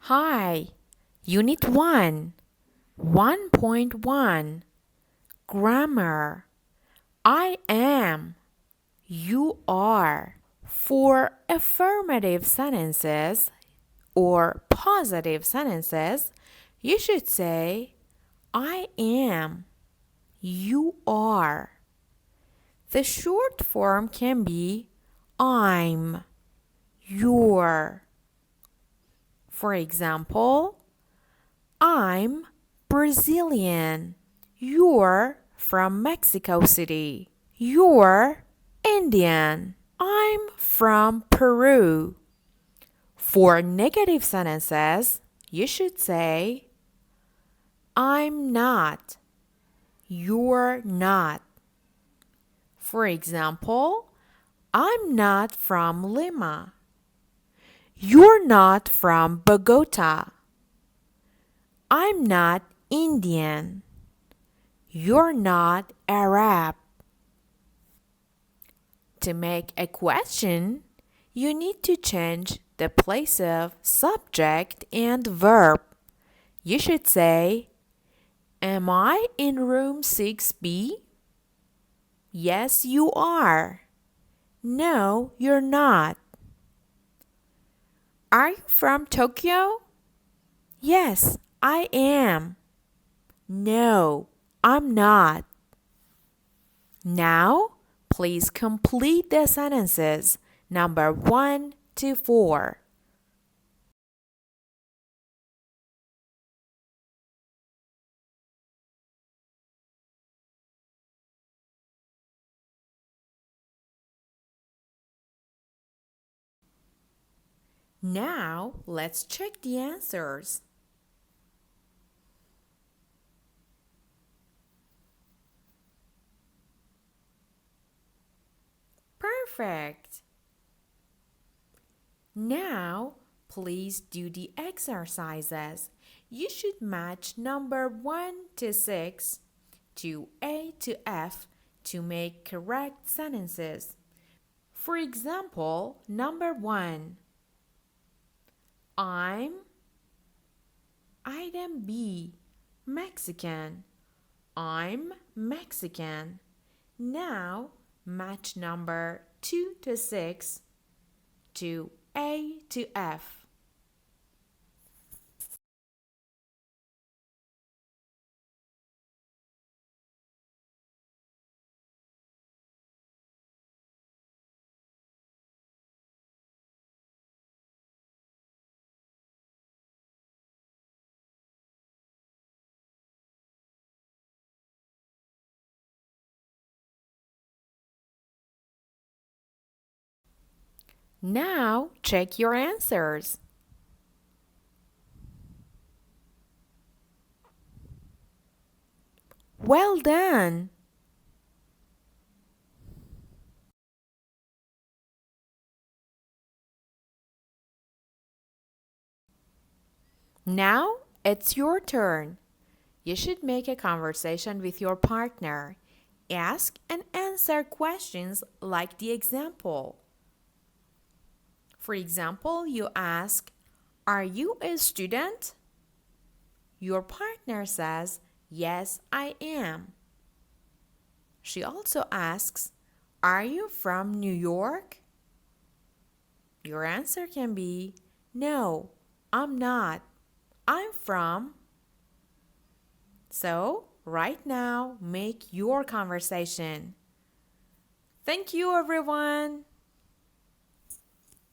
Hi, Unit 1, 1.1 Grammar. I am, you are. For affirmative sentences or positive sentences, you should say I am, you are. The short form can be I'm, you're. For example, I'm Brazilian. You're from Mexico City. You're Indian. I'm from Peru. For negative sentences, you should say I'm not. You're not. For example, I'm not from Lima. You're not from Bogota. I'm not Indian. You're not Arab. To make a question, you need to change the place of subject and verb. You should say, am I in room 6B? Yes, you are. No, you're not. Are you from Tokyo? Yes, I am. No, I'm not. Now, please complete the sentences number 1 to 4. Now, let's check the answers. Perfect. Now, please do the exercises. You should match number 1 to 6 to A to F to make correct sentences. For example, number 1, I'm item B, Mexican. I'm Mexican. Now, match number 2 to 6 to A to F. Now, check your answers. Well done! Now, it's your turn. You should make a conversation with your partner. Ask and answer questions like the example. For example, you ask, are you a student? Your partner says, yes, I am. She also asks, are you from New York? Your answer can be, no, I'm not. I'm from. So, right now, make your conversation. Thank you, everyone.